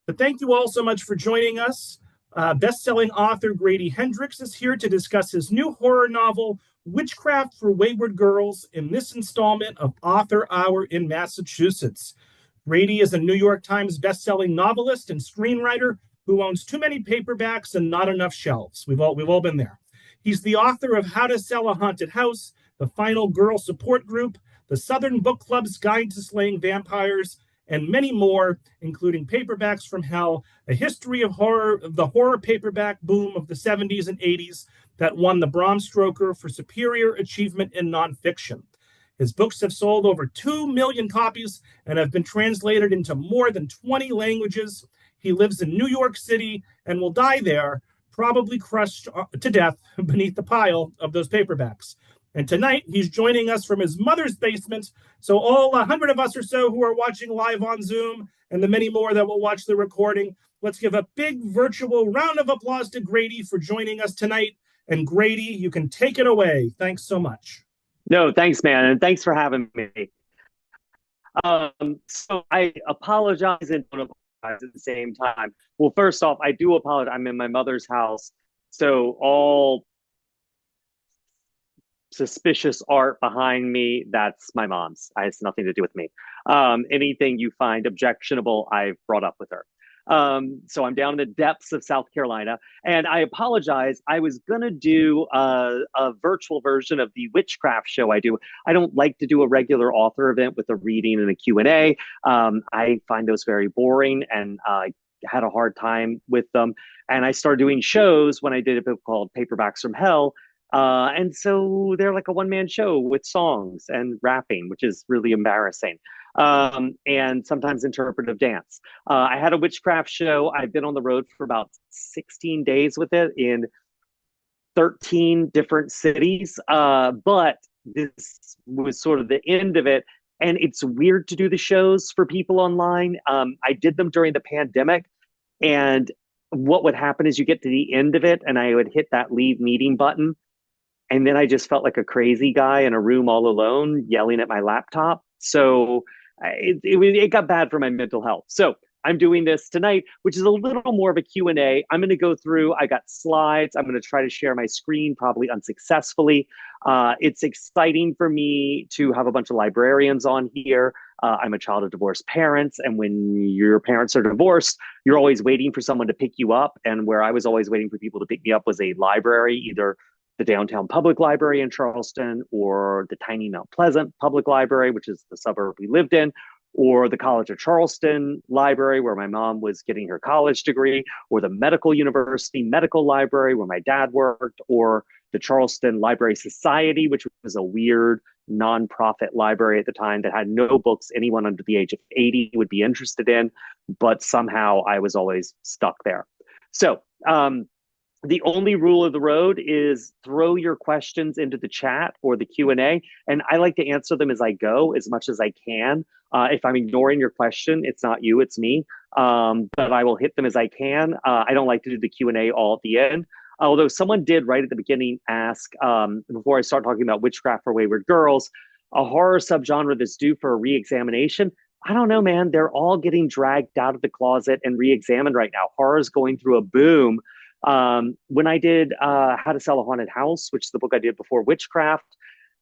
But thank you all so much for joining us. Best-selling author Grady Hendrix is here to discuss his new horror novel, Witchcraft for Wayward Girls, in this installment of Author Hour in Massachusetts. Grady is a New York Times best-selling novelist and screenwriter who owns too many paperbacks and not enough shelves. We've all been there. He's the author of How to Sell a Haunted House, The Final Girl Support Group, The Southern Book Club's Guide to Slaying Vampires, and many more, including Paperbacks from Hell, a history of horror, of the horror paperback boom of the 70s and 80s that won the Bram Stoker for superior achievement in nonfiction. His books have sold over 2 million copies and have been translated into more than 20 languages. He lives in New York City and will die there, probably crushed to death beneath the pile of those paperbacks. And tonight, he's joining us from his mother's basement. So all 100 of us or so who are watching live on Zoom, and the many more that will watch the recording, let's give a big virtual round of applause to Grady for joining us tonight. And Grady, you can take it away. Thanks so much. No, thanks, man. And thanks for having me. So I apologize and don't apologize at the same time. Well, first off, I do apologize. I'm in my mother's house. So all suspicious art behind me, that's my mom's. It has nothing to do with me. Anything you find objectionable, I've brought up with her. So I'm down in the depths of South Carolina, and I apologize. I was gonna do a virtual version of the Witchcraft show I do. I don't like to do a regular author event with a reading and a Q&A. I find those very boring, and I had a hard time with them. And I started doing shows when I did a book called Paperbacks from Hell. And so they're like a one-man show with songs and rapping, which is really embarrassing. And sometimes interpretive dance. I had a witchcraft show. I've been on the road for about 16 days with it in 13 different cities. But this was sort of the end of it. And it's weird to do the shows for people online. I did them during the pandemic. And what would happen is you get to the end of it and I would hit that leave meeting button. And then I just felt like a crazy guy in a room all alone yelling at my laptop. So it got bad for my mental health. So I'm doing this tonight, which is a little more of a Q&A. I'm going to go through, I got slides. I'm going to try to share my screen, probably unsuccessfully. It's exciting for me to have a bunch of librarians on here. I'm a child of divorced parents. And when your parents are divorced, you're always waiting for someone to pick you up. And where I was always waiting for people to pick me up was a library, either the downtown public library in Charleston or the tiny Mount Pleasant public library, which is the suburb we lived in, or the College of Charleston library where my mom was getting her college degree, or the medical university medical library where my dad worked, or the Charleston Library Society, which was a weird nonprofit library at the time that had no books anyone under the age of 80 would be interested in, but somehow I was always stuck there. So, the only rule of the road is throw your questions into the chat or the Q&A, and I like to answer them as I go as much as I can. If I'm ignoring your question, it's not you, it's me, but I will hit them as I can. I don't like to do the Q&A all at the end, although someone did right at the beginning ask, before I start talking about Witchcraft for Wayward Girls, a horror subgenre that's due for a re-examination. I don't know, man. They're all getting dragged out of the closet and re-examined right now. Horror is going through a boom. When I did How to Sell a Haunted House, which is the book I did before Witchcraft,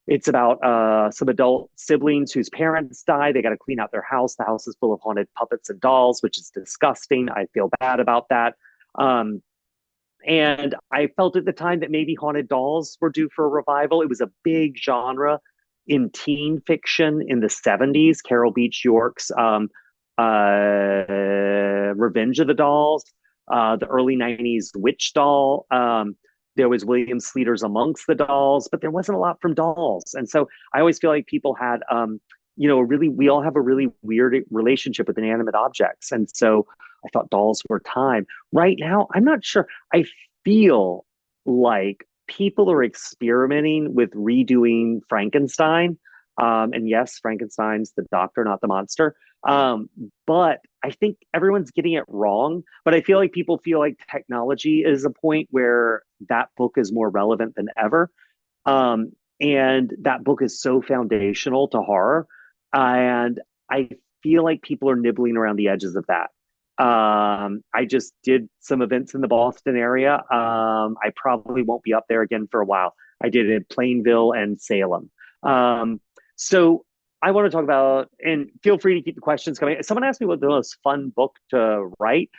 it's about some adult siblings whose parents die. They got to clean out their house. The house is full of haunted puppets and dolls, which is disgusting. I feel bad about that. And I felt at the time that maybe haunted dolls were due for a revival. It was a big genre in teen fiction in the 70s. Carol Beach York's Revenge of the Dolls. The early 90s Witch Doll. There was William Sleater's Amongst the Dolls, but there wasn't a lot from dolls. And so I always feel like people had, we all have a really weird relationship with inanimate objects. And so I thought dolls were time. Right now, I'm not sure. I feel like people are experimenting with redoing Frankenstein. And yes, Frankenstein's the doctor, not the monster. But I think everyone's getting it wrong. But I feel like people feel like technology is a point where that book is more relevant than ever. And that book is so foundational to horror. And I feel like people are nibbling around the edges of that. I just did some events in the Boston area. I probably won't be up there again for a while. I did it in Plainville and Salem. So I want to talk about, and feel free to keep the questions coming. If someone asked me what the most fun book to write,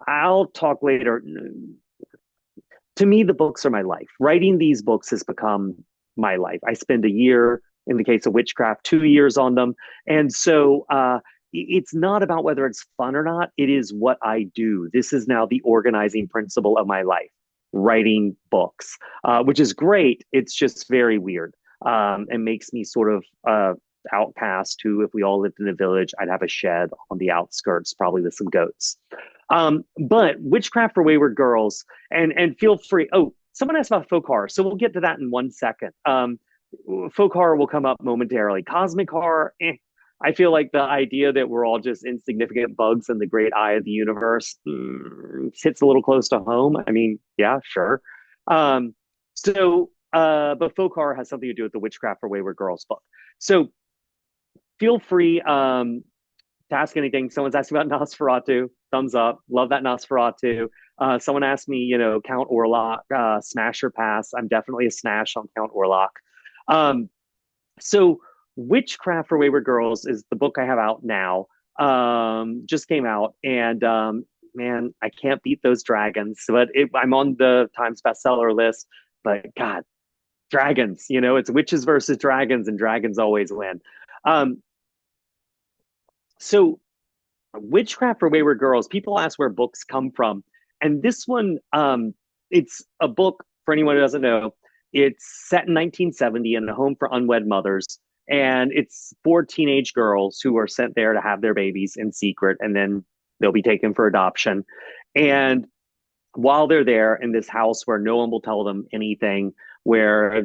I'll talk later. To me, the books are my life. Writing these books has become my life. I spend a year, in the case of Witchcraft, 2 years on them. And so it's not about whether it's fun or not. It is what I do. This is now the organizing principle of my life, writing books, which is great. It's just very weird and makes me sort of outcast who, if we all lived in a village, I'd have a shed on the outskirts, probably with some goats. But Witchcraft for Wayward Girls, and feel free. Oh, someone asked about folk horror, so we'll get to that in 1 second. Folk horror will come up momentarily. Cosmic horror, I feel like the idea that we're all just insignificant bugs in the great eye of the universe hits a little close to home. I mean, yeah, sure. But folk horror has something to do with the Witchcraft for Wayward Girls book. So feel free to ask anything. Someone's asking about Nosferatu. Thumbs up. Love that Nosferatu. Someone asked me, Count Orlok, smash or pass. I'm definitely a smash on Count Orlok. So Witchcraft for Wayward Girls is the book I have out now. Just came out, and man, I can't beat those dragons. But I'm on the Times bestseller list. But God, dragons, it's witches versus dragons, and dragons always win. So Witchcraft for Wayward Girls, people ask where books come from. And this one, it's a book, for anyone who doesn't know, it's set in 1970 in a home for unwed mothers. And it's 4 teenage girls who are sent there to have their babies in secret, and then they'll be taken for adoption. And while they're there in this house where no one will tell them anything, where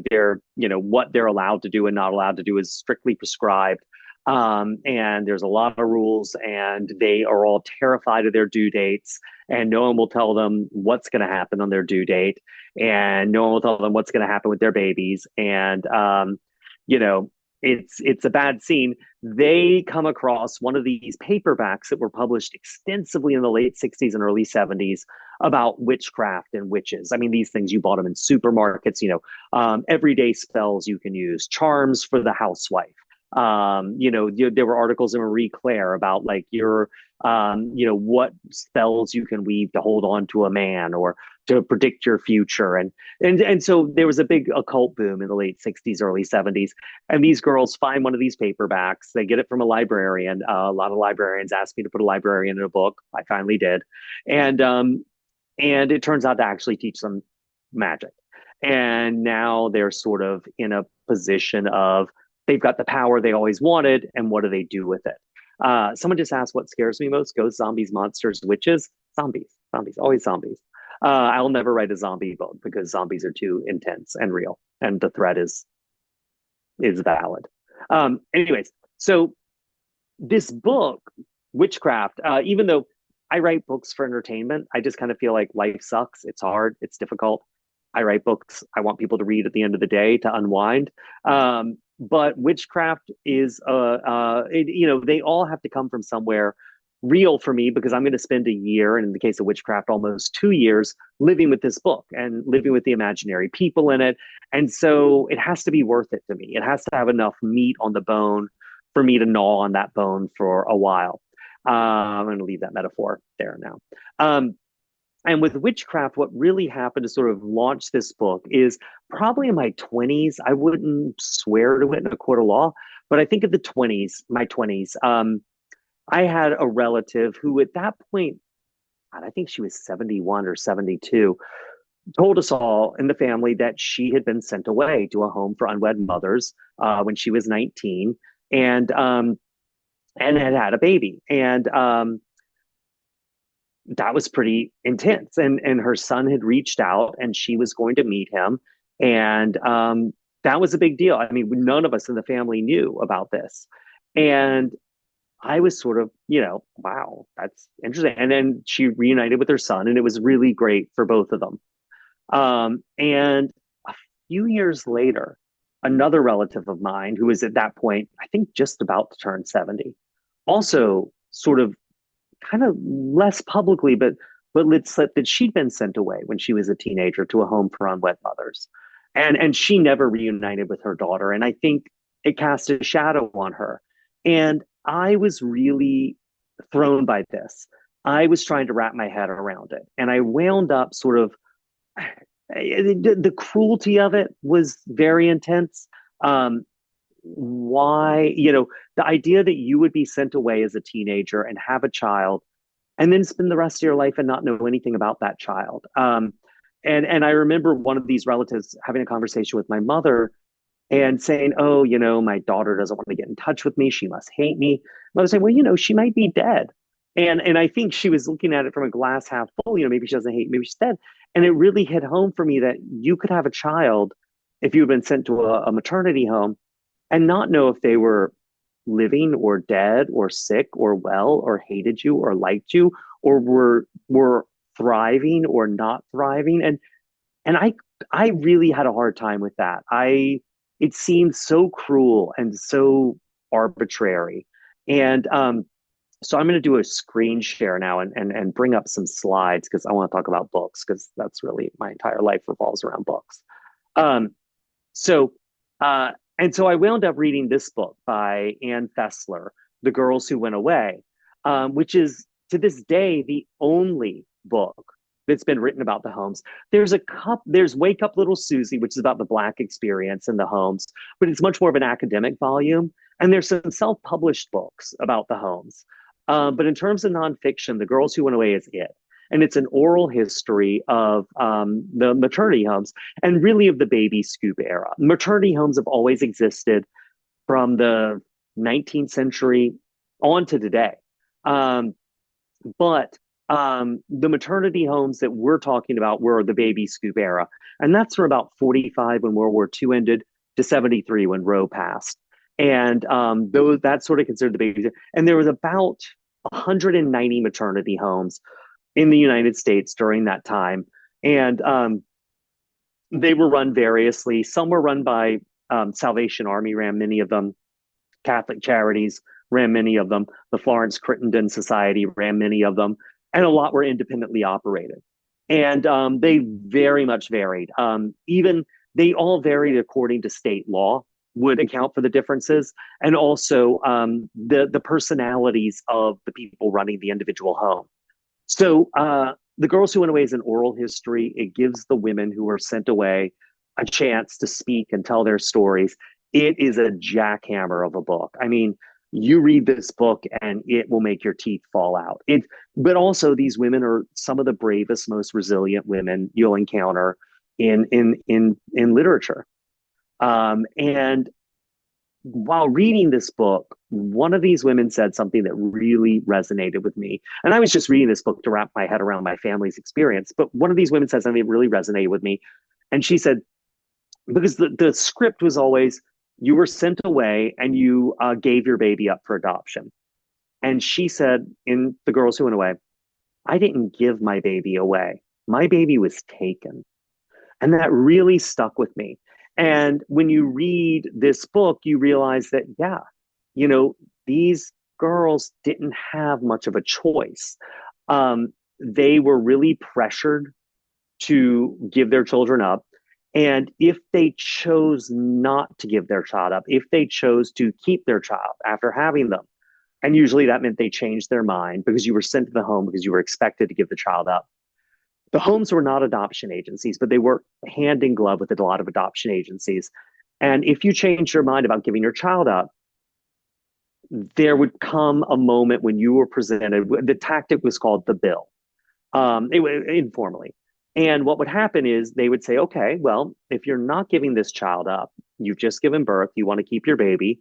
what they're allowed to do and not allowed to do is strictly prescribed. And there's a lot of rules, and they are all terrified of their due dates, and no one will tell them what's going to happen on their due date, and no one will tell them what's going to happen with their babies. And, it's a bad scene. They come across one of these paperbacks that were published extensively in the late 60s and early 70s about witchcraft and witches. I mean, these things, you bought them in supermarkets, everyday spells you can use, charms for the housewife. There were articles in Marie Claire about like what spells you can weave to hold on to a man or to predict your future. And so there was a big occult boom in the late 60s, early 70s. And these girls find one of these paperbacks. They get it from a librarian. A lot of librarians asked me to put a librarian in a book. I finally did. And it turns out to actually teach them magic. And now they're sort of in a position of, they've got the power they always wanted, and what do they do with it? Someone just asked what scares me most: ghosts, zombies, monsters, witches. Zombies, always zombies. I'll never write a zombie book because zombies are too intense and real, and the threat is valid. Anyways, so this book, Witchcraft, even though I write books for entertainment, I just kind of feel like life sucks. It's hard. It's difficult. I write books I want people to read at the end of the day to unwind. But Witchcraft is, they all have to come from somewhere real for me, because I'm going to spend a year, and in the case of Witchcraft, almost 2 years, living with this book and living with the imaginary people in it. And so it has to be worth it to me. It has to have enough meat on the bone for me to gnaw on that bone for a while. I'm going to leave that metaphor there now. And with Witchcraft, what really happened to sort of launch this book is probably in my 20s. I wouldn't swear to it in a court of law, but I think of my 20s. I had a relative who at that point, God, I think she was 71 or 72, told us all in the family that she had been sent away to a home for unwed mothers when she was 19, and had a baby. And that was pretty intense. And her son had reached out, and she was going to meet him. And that was a big deal. I mean, none of us in the family knew about this. And I was sort of, wow, that's interesting. And then she reunited with her son, and it was really great for both of them. And a few years later, another relative of mine, who was at that point, I think just about to turn 70, also sort of kind of less publicly, but let's slip that she'd been sent away when she was a teenager to a home for unwed mothers. And she never reunited with her daughter. And I think it cast a shadow on her. And I was really thrown by this. I was trying to wrap my head around it. And I wound up sort of, the cruelty of it was very intense. Why, the idea that you would be sent away as a teenager and have a child and then spend the rest of your life and not know anything about that child. And I remember one of these relatives having a conversation with my mother and saying, "Oh, my daughter doesn't want to get in touch with me. She must hate me." Mother saying, "Well, she might be dead." And I think she was looking at it from a glass half full. Maybe she doesn't hate, maybe she's dead. And it really hit home for me that you could have a child if you had been sent to a maternity home and not know if they were living or dead or sick or well or hated you or liked you or were thriving or not thriving. And I really had a hard time with that. It seemed so cruel and so arbitrary. And so I'm going to do a screen share now and bring up some slides because I want to talk about books because that's really my entire life revolves around books. So I wound up reading this book by Ann Fessler, The Girls Who Went Away, which is to this day the only book that's been written about the homes. There's Wake Up Little Susie, which is about the Black experience in the homes, but it's much more of an academic volume. And there's some self-published books about the homes. But in terms of nonfiction, The Girls Who Went Away is it. And it's an oral history of the maternity homes and really of the baby scoop era. Maternity homes have always existed from the 19th century on to today. But the maternity homes that we're talking about were the baby scoop era. And that's from about 45 when World War II ended to 73 when Roe passed. And that's sort of considered the baby. And there was about 190 maternity homes in the United States during that time. And they were run variously. Some were run by Salvation Army, ran many of them. Catholic Charities ran many of them. The Florence Crittenden Society ran many of them. And a lot were independently operated. And they very much varied. Even they all varied according to state law, would account for the differences, and also the personalities of the people running the individual home. So The Girls Who Went Away is an oral history. It gives the women who were sent away a chance to speak and tell their stories. It is a jackhammer of a book. I mean, you read this book and it will make your teeth fall out. But also these women are some of the bravest, most resilient women you'll encounter in literature. And while reading this book, one of these women said something that really resonated with me. And I was just reading this book to wrap my head around my family's experience. But one of these women said something that really resonated with me. And she said, because the script was always, you were sent away and you gave your baby up for adoption. And she said in The Girls Who Went Away, I didn't give my baby away. My baby was taken. And that really stuck with me. And when you read this book, you realize that, these girls didn't have much of a choice. They were really pressured to give their children up. And if they chose not to give their child up, if they chose to keep their child after having them, and usually that meant they changed their mind because you were sent to the home because you were expected to give the child up. The homes were not adoption agencies, but they worked hand in glove with a lot of adoption agencies. And if you changed your mind about giving your child up, there would come a moment when you were presented, the tactic was called the bill, informally. And what would happen is they would say, okay, well, if you're not giving this child up, you've just given birth, you want to keep your baby,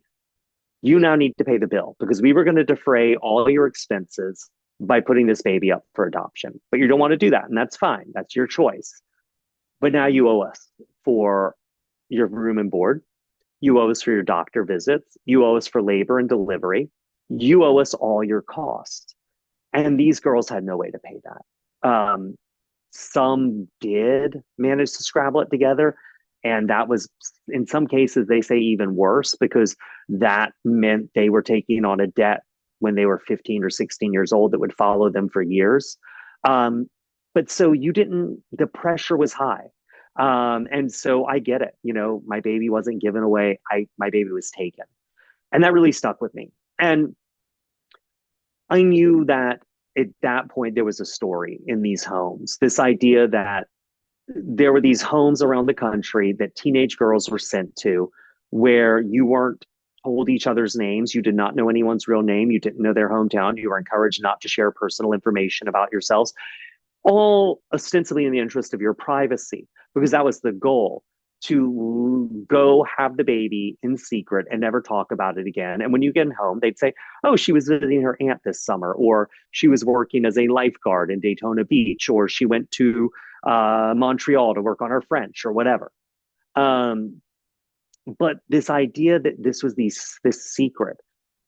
you now need to pay the bill because we were going to defray all your expenses by putting this baby up for adoption. But you don't want to do that, and that's fine. That's your choice. But now you owe us for your room and board. You owe us for your doctor visits. You owe us for labor and delivery. You owe us all your costs. And these girls had no way to pay that. Some did manage to scrabble it together. And that was, in some cases, they say even worse because that meant they were taking on a debt when they were 15 or 16 years old that would follow them for years. Um, but so you didn't, the pressure was high. And so I get it. You know, my baby wasn't given away. My baby was taken. And that really stuck with me. And I knew that at that point there was a story in these homes. This idea that there were these homes around the country that teenage girls were sent to where you weren't told each other's names. You did not know anyone's real name. You didn't know their hometown. You were encouraged not to share personal information about yourselves, all ostensibly in the interest of your privacy, because that was the goal, to go have the baby in secret and never talk about it again. And when you get home, they'd say, oh, she was visiting her aunt this summer, or she was working as a lifeguard in Daytona Beach, or she went to Montreal to work on her French or whatever. Um, but this idea that this was this secret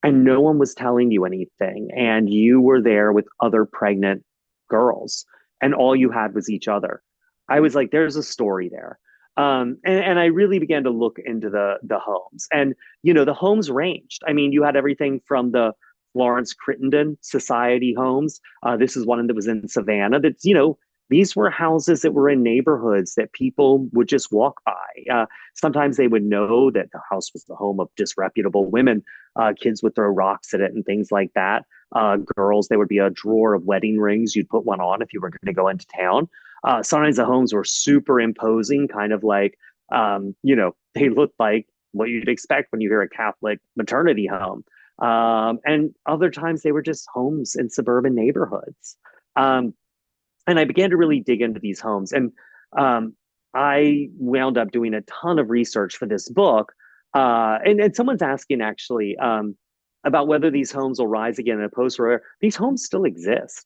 and no one was telling you anything, and you were there with other pregnant girls, and all you had was each other. I was like, there's a story there. And I really began to look into the homes. And, you know, the homes ranged. I mean, you had everything from the Florence Crittenden Society homes. This is one that was in Savannah. That's, you know, these were houses that were in neighborhoods that people would just walk by. Sometimes they would know that the house was the home of disreputable women. Kids would throw rocks at it and things like that. Girls, there would be a drawer of wedding rings. You'd put one on if you were going to go into town. Sometimes the homes were super imposing, kind of like, you know, they looked like what you'd expect when you hear a Catholic maternity home. And other times they were just homes in suburban neighborhoods. And I began to really dig into these homes. And I wound up doing a ton of research for this book. And someone's asking actually about whether these homes will rise again in a post-war. These homes still exist.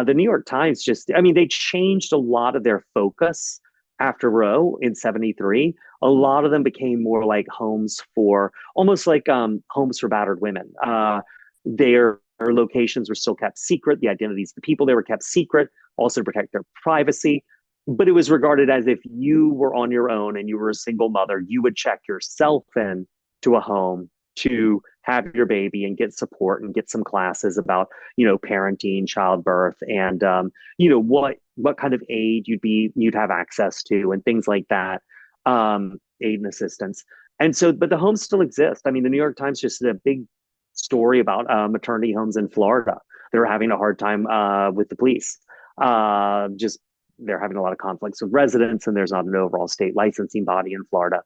The New York Times just, I mean, they changed a lot of their focus after Roe in 73. A lot of them became more like homes for, almost like homes for battered women. Their locations were still kept secret. The identities of the people, they were kept secret, also to protect their privacy. But it was regarded as if you were on your own and you were a single mother, you would check yourself in to a home to have your baby and get support and get some classes about, you know, parenting, childbirth, and you know, what kind of aid you'd have access to and things like that, aid and assistance. And so, but the homes still exist. I mean, the New York Times just did a big story about maternity homes in Florida. They're having a hard time with the police. Just they're having a lot of conflicts with residents, and there's not an overall state licensing body in Florida.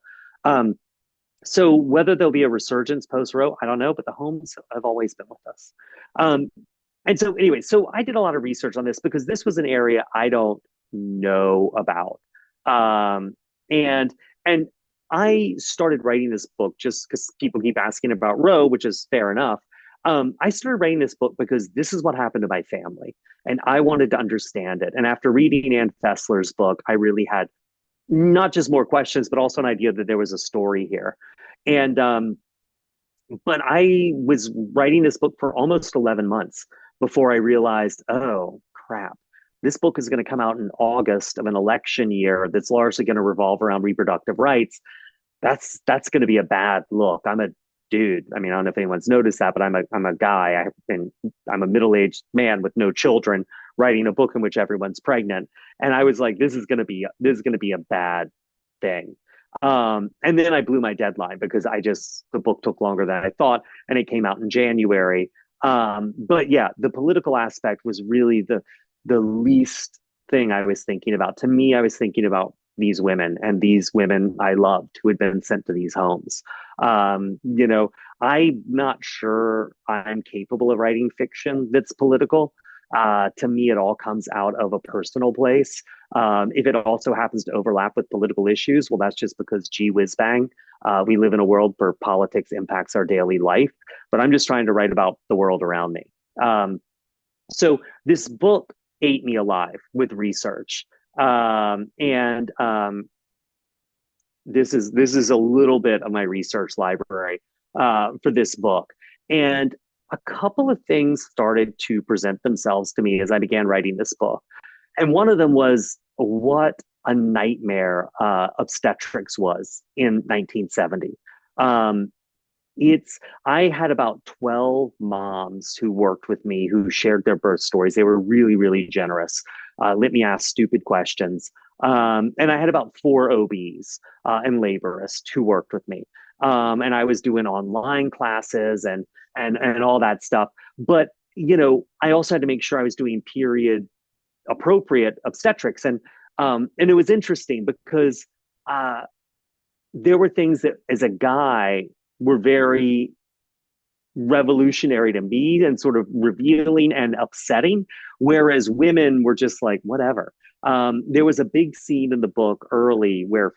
So whether there'll be a resurgence post-Roe, I don't know, but the homes have always been with us. And so anyway, so I did a lot of research on this because this was an area I don't know about. And I started writing this book just because people keep asking about Roe, which is fair enough. I started writing this book because this is what happened to my family, and I wanted to understand it. And after reading Ann Fessler's book, I really had not just more questions, but also an idea that there was a story here. And but I was writing this book for almost 11 months before I realized, oh crap, this book is going to come out in August of an election year that's largely going to revolve around reproductive rights. That's going to be a bad look. I'm a dude. I mean, I don't know if anyone's noticed that, but I'm a guy. I'm a middle-aged man with no children writing a book in which everyone's pregnant. And I was like, this is going to be a bad thing. And then I blew my deadline because the book took longer than I thought, and it came out in January. But yeah, the political aspect was really the least thing I was thinking about. To me, I was thinking about these women and these women I loved who had been sent to these homes. You know, I'm not sure I'm capable of writing fiction that's political. To me, it all comes out of a personal place. If it also happens to overlap with political issues, well, that's just because gee whiz bang. We live in a world where politics impacts our daily life, but I'm just trying to write about the world around me. So this book ate me alive with research. And this is a little bit of my research library for this book. And a couple of things started to present themselves to me as I began writing this book. And one of them was what a nightmare obstetrics was in 1970. I had about 12 moms who worked with me who shared their birth stories. They were really, really generous. Let me ask stupid questions. And I had about four OBs and laborists who worked with me. And I was doing online classes and all that stuff. But, I also had to make sure I was doing period appropriate obstetrics. And it was interesting because uh, there were things that as a guy were very revolutionary to me and sort of revealing and upsetting, whereas women were just like, whatever. There was a big scene in the book early where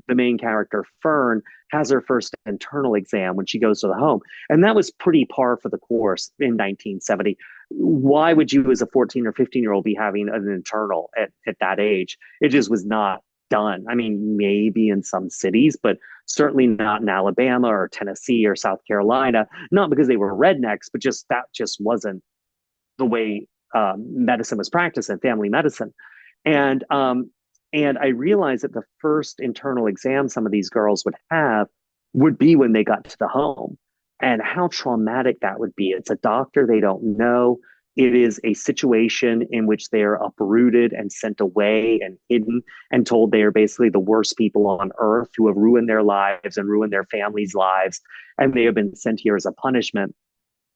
the main character, Fern, has her first internal exam when she goes to the home. And that was pretty par for the course in 1970. Why would you, as a 14 or 15-year-old, be having an internal at that age? It just was not done. I mean, maybe in some cities, but certainly not in Alabama or Tennessee or South Carolina, not because they were rednecks, but just that just wasn't the way medicine was practiced in family medicine. And and I realized that the first internal exam some of these girls would have would be when they got to the home, and how traumatic that would be. It's a doctor they don't know. It is a situation in which they are uprooted and sent away and hidden and told they are basically the worst people on earth who have ruined their lives and ruined their families' lives. And they have been sent here as a punishment.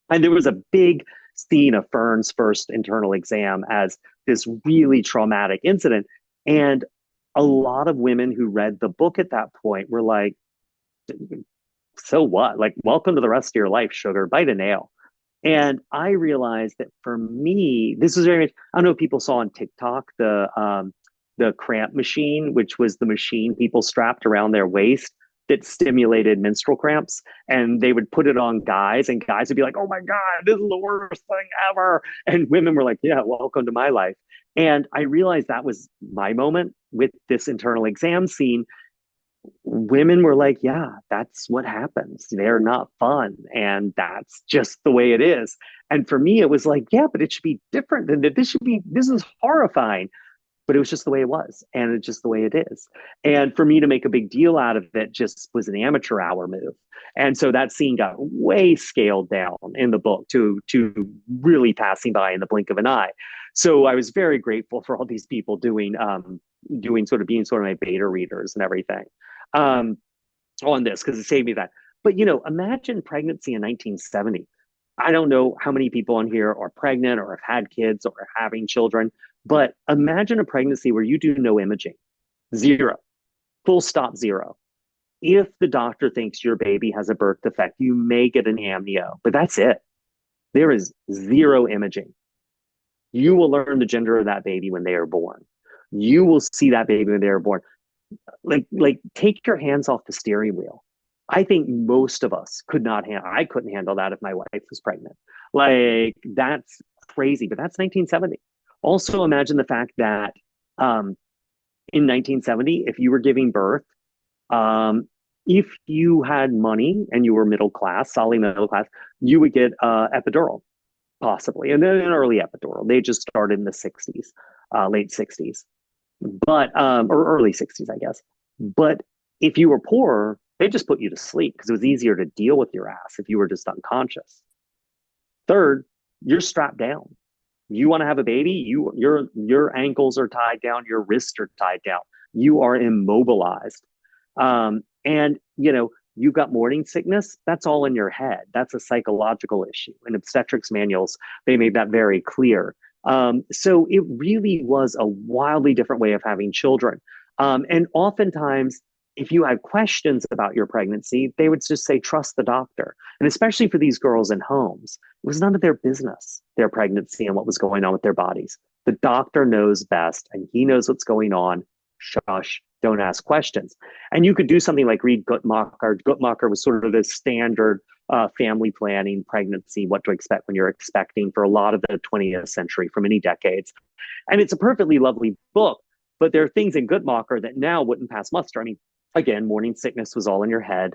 And there was a big scene of Fern's first internal exam as this really traumatic incident. And a lot of women who read the book at that point were like, so what? Like, welcome to the rest of your life, sugar, bite a nail. And I realized that for me, this was very much, I don't know if people saw on TikTok the cramp machine, which was the machine people strapped around their waist that stimulated menstrual cramps. And they would put it on guys, and guys would be like, oh my God, this is the worst thing ever. And women were like, yeah, welcome to my life. And I realized that was my moment with this internal exam scene. Women were like, yeah, that's what happens. They're not fun. And that's just the way it is. And for me, it was like, yeah, but it should be different than that. This is horrifying. But it was just the way it was. And it's just the way it is. And for me to make a big deal out of it just was an amateur hour move. And so that scene got way scaled down in the book to really passing by in the blink of an eye. So I was very grateful for all these people doing sort of being sort of my beta readers and everything on this, because it saved me that. But imagine pregnancy in 1970. I don't know how many people on here are pregnant or have had kids or are having children, but imagine a pregnancy where you do no imaging, zero, full stop, zero. If the doctor thinks your baby has a birth defect, you may get an amnio, but that's it. There is zero imaging. You will learn the gender of that baby when they are born. You will see that baby when they are born. Like take your hands off the steering wheel. I think most of us could not handle. I couldn't handle that if my wife was pregnant. Like, that's crazy, but that's 1970. Also, imagine the fact that in 1970, if you were giving birth, if you had money and you were middle class, solid middle class, you would get epidural, possibly, and then an early epidural. They just started in the 60s, late 60s, but or early 60s, I guess. But if you were poor, they just put you to sleep because it was easier to deal with your ass if you were just unconscious. Third, you're strapped down. You want to have a baby, your ankles are tied down, your wrists are tied down. You are immobilized. And you've got morning sickness, that's all in your head. That's a psychological issue. In obstetrics manuals, they made that very clear. So it really was a wildly different way of having children. And oftentimes, if you had questions about your pregnancy, they would just say, trust the doctor. And especially for these girls in homes, it was none of their business, their pregnancy and what was going on with their bodies. The doctor knows best, and he knows what's going on. Shush, don't ask questions. And you could do something like read Guttmacher. Guttmacher was sort of the standard family planning, pregnancy, what to expect when you're expecting for a lot of the 20th century, for many decades. And it's a perfectly lovely book, but there are things in Guttmacher that now wouldn't pass muster. I mean, again, morning sickness was all in your head.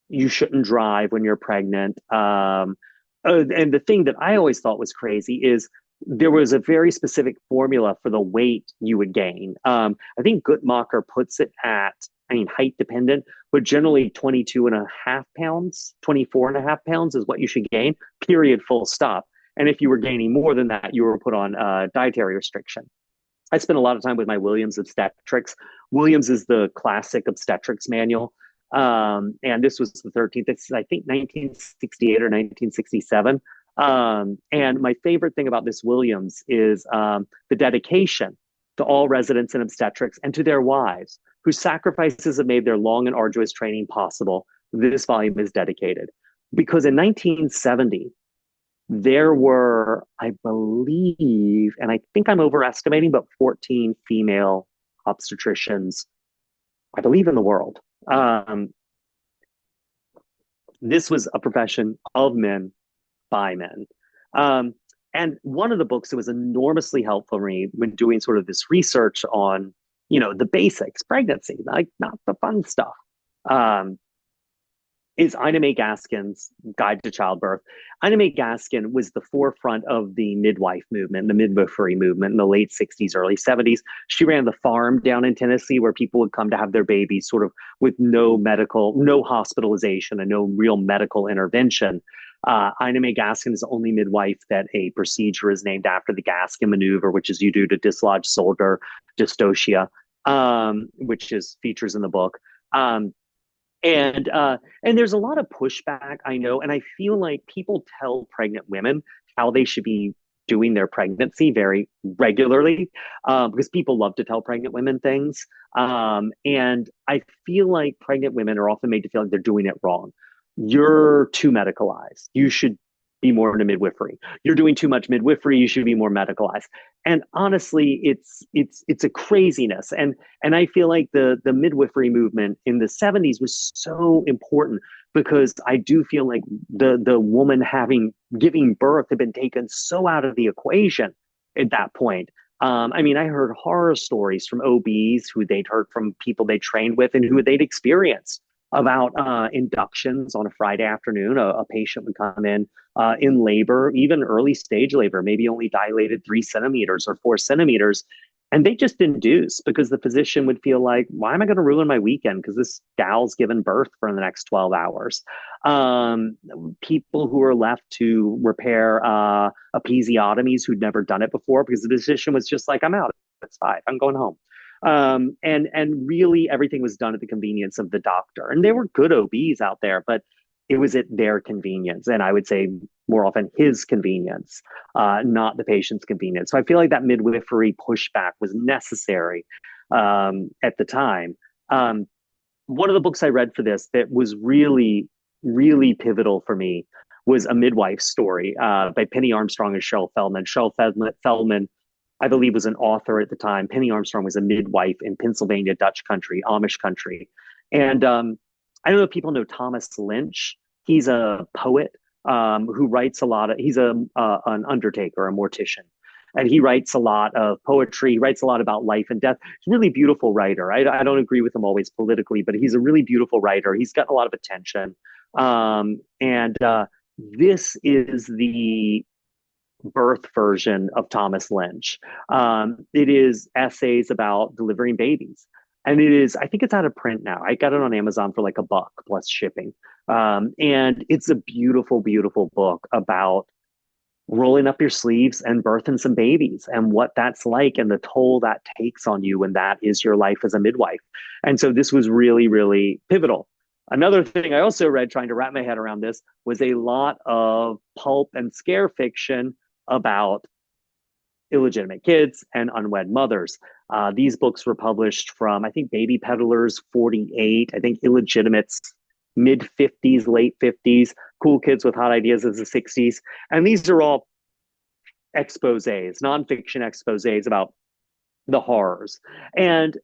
You shouldn't drive when you're pregnant. And the thing that I always thought was crazy is there was a very specific formula for the weight you would gain. I think Guttmacher puts it at, I mean, height dependent, but generally 22 and a half pounds, 24 and a half pounds is what you should gain, period, full stop. And if you were gaining more than that, you were put on dietary restriction. I spent a lot of time with my Williams obstetrics. Williams is the classic obstetrics manual. And this was the 13th, it's, I think, 1968 or 1967. And my favorite thing about this Williams is the dedication to all residents in obstetrics and to their wives, whose sacrifices have made their long and arduous training possible. This volume is dedicated. Because in 1970, there were, I believe, and I think I'm overestimating, but 14 female obstetricians, I believe, in the world. This was a profession of men by men. And one of the books that was enormously helpful for me when doing sort of this research on, the basics, pregnancy, like not the fun stuff, is Ina May Gaskin's Guide to Childbirth. Ina May Gaskin was the forefront of the midwife movement, the midwifery movement in the late 60s, early 70s. She ran the farm down in Tennessee where people would come to have their babies sort of with no hospitalization and no real medical intervention. Ina May Gaskin is the only midwife that a procedure is named after, the Gaskin maneuver, which is you do to dislodge shoulder dystocia, which is features in the book. And there's a lot of pushback, I know, and I feel like people tell pregnant women how they should be doing their pregnancy very regularly, because people love to tell pregnant women things. And I feel like pregnant women are often made to feel like they're doing it wrong. You're too medicalized. You should be more into midwifery. You're doing too much midwifery. You should be more medicalized. And honestly, it's a craziness. And I feel like the midwifery movement in the 70s was so important because I do feel like the woman giving birth had been taken so out of the equation at that point. I mean, I heard horror stories from OBs who they'd heard from people they trained with and who they'd experienced about inductions on a Friday afternoon. A patient would come in labor, even early stage labor, maybe only dilated 3 centimeters or 4 centimeters. And they just induce because the physician would feel like, why am I going to ruin my weekend? Because this gal's given birth for the next 12 hours. People who are left to repair episiotomies who'd never done it before because the physician was just like, I'm out. It's fine. I'm going home. And really everything was done at the convenience of the doctor. And there were good OBs out there, but it was at their convenience. And I would say more often his convenience, not the patient's convenience. So I feel like that midwifery pushback was necessary at the time. One of the books I read for this that was really, really pivotal for me was A Midwife's Story by Penny Armstrong and Cheryl Feldman. Cheryl Feldman, I believe, was an author at the time. Penny Armstrong was a midwife in Pennsylvania, Dutch country, Amish country. And I don't know if people know Thomas Lynch. He's a poet who writes a lot of, he's an undertaker, a mortician. And he writes a lot of poetry. He writes a lot about life and death. He's a really beautiful writer. I don't agree with him always politically, but he's a really beautiful writer. He's gotten a lot of attention. This is the birth version of Thomas Lynch. It is essays about delivering babies. And it is, I think it's out of print now. I got it on Amazon for like $1 plus shipping. And it's a beautiful, beautiful book about rolling up your sleeves and birthing some babies and what that's like and the toll that takes on you when that is your life as a midwife. And so this was really, really pivotal. Another thing I also read trying to wrap my head around this was a lot of pulp and scare fiction about illegitimate kids and unwed mothers. These books were published from, I think, Baby Peddlers 48, I think Illegitimates mid 50s, late 50s, Cool Kids with Hot Ideas as the 60s. And these are all exposés, nonfiction exposés about the horrors. And,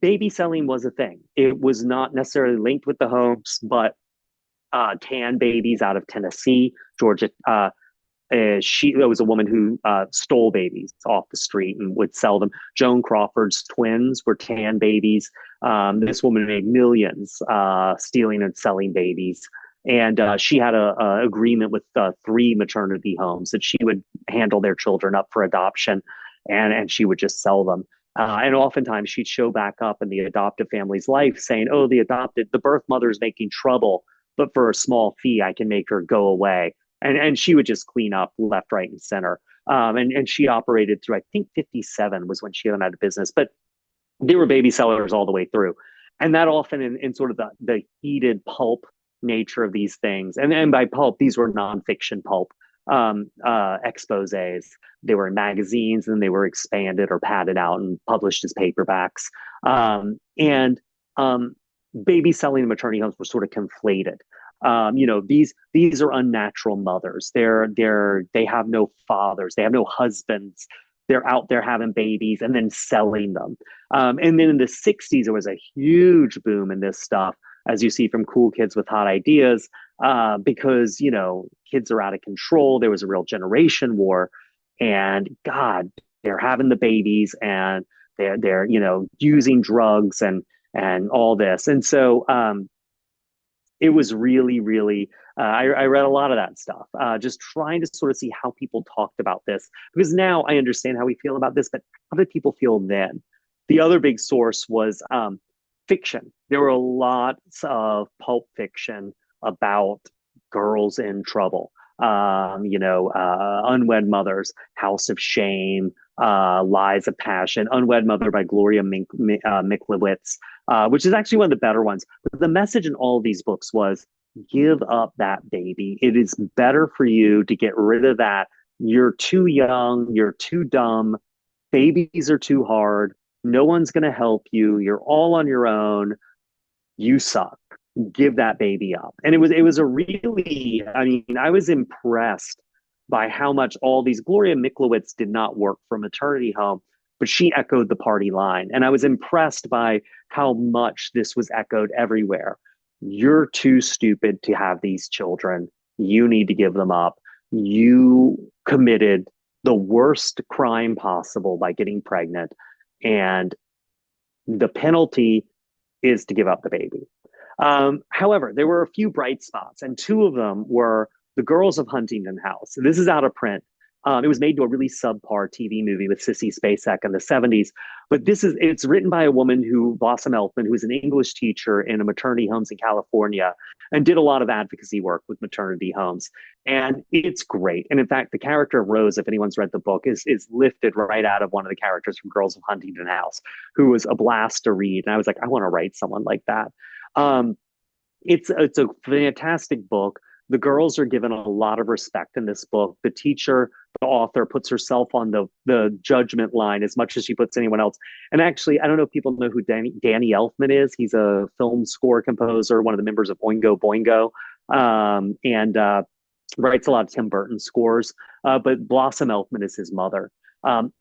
baby selling was a thing. It was not necessarily linked with the homes, but tan babies out of Tennessee, Georgia. There was a woman who stole babies off the street and would sell them. Joan Crawford's twins were tan babies. This woman made millions stealing and selling babies. And she had a agreement with three maternity homes that she would handle their children up for adoption, and she would just sell them. And oftentimes she'd show back up in the adoptive family's life saying, "Oh, the birth mother's making trouble, but for a small fee, I can make her go away." And she would just clean up left, right, and center. And she operated through, I think, 57 was when she went out of business, but they were baby sellers all the way through. And that often in sort of the heated pulp nature of these things, and by pulp, these were nonfiction pulp exposés. They were in magazines and they were expanded or padded out and published as paperbacks. And baby selling and maternity homes were sort of conflated. These are unnatural mothers. They have no fathers. They have no husbands. They're out there having babies and then selling them. And then in the 60s, there was a huge boom in this stuff, as you see from Cool Kids with Hot Ideas, because, kids are out of control. There was a real generation war. And God, they're having the babies and they're using drugs and all this. And so it was really, really, I read a lot of that stuff, just trying to sort of see how people talked about this, because now I understand how we feel about this, but how did people feel then? The other big source was fiction. There were lots of pulp fiction about girls in trouble. Unwed Mothers, House of Shame, Lies of Passion, Unwed Mother by Gloria Miklowitz, which is actually one of the better ones. But the message in all of these books was, give up that baby. It is better for you to get rid of that. You're too young. You're too dumb. Babies are too hard. No one's going to help you. You're all on your own. You suck. Give that baby up. And it was a really, I was impressed by how much all these, Gloria Miklowitz did not work for a maternity home, but she echoed the party line. And I was impressed by how much this was echoed everywhere. You're too stupid to have these children. You need to give them up. You committed the worst crime possible by getting pregnant. And the penalty is to give up the baby. However, there were a few bright spots, and two of them were The Girls of Huntington House. This is out of print. It was made to a really subpar TV movie with Sissy Spacek in the 70s. But it's written by a woman Blossom Elfman, who was an English teacher in a maternity homes in California and did a lot of advocacy work with maternity homes. And it's great. And in fact, the character of Rose, if anyone's read the book, is lifted right out of one of the characters from Girls of Huntington House, who was a blast to read. And I was like, I want to write someone like that. It's a fantastic book. The girls are given a lot of respect in this book. The author puts herself on the judgment line as much as she puts anyone else. And actually, I don't know if people know who Danny Elfman is. He's a film score composer, one of the members of Oingo Boingo, and writes a lot of Tim Burton scores. But Blossom Elfman is his mother.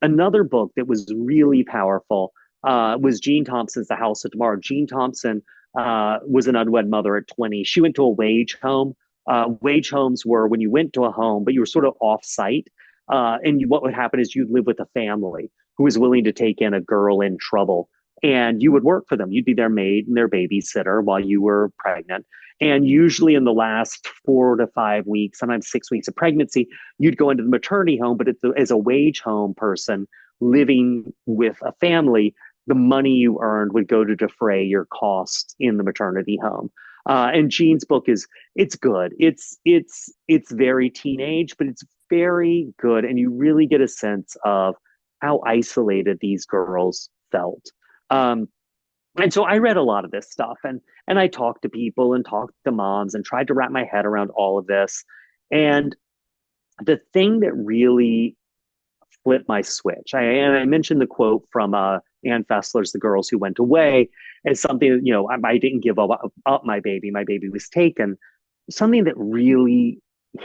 Another book that was really powerful was Jean Thompson's The House of Tomorrow. Jean Thompson was an unwed mother at 20. She went to a wage home. Wage homes were when you went to a home, but you were sort of off-site. What would happen is you'd live with a family who was willing to take in a girl in trouble. And you would work for them. You'd be their maid and their babysitter while you were pregnant. And usually in the last 4 to 5 weeks, sometimes 6 weeks of pregnancy, you'd go into the maternity home. But as a wage home person living with a family, the money you earned would go to defray your costs in the maternity home. And Jean's book it's good. It's very teenage, but it's very good. And you really get a sense of how isolated these girls felt. And so I read a lot of this stuff and I talked to people and talked to moms and tried to wrap my head around all of this. And the thing that really flipped my switch, I mentioned the quote from Ann Fessler's The Girls Who Went Away, as something that, I didn't give up my baby. My baby was taken. Something that really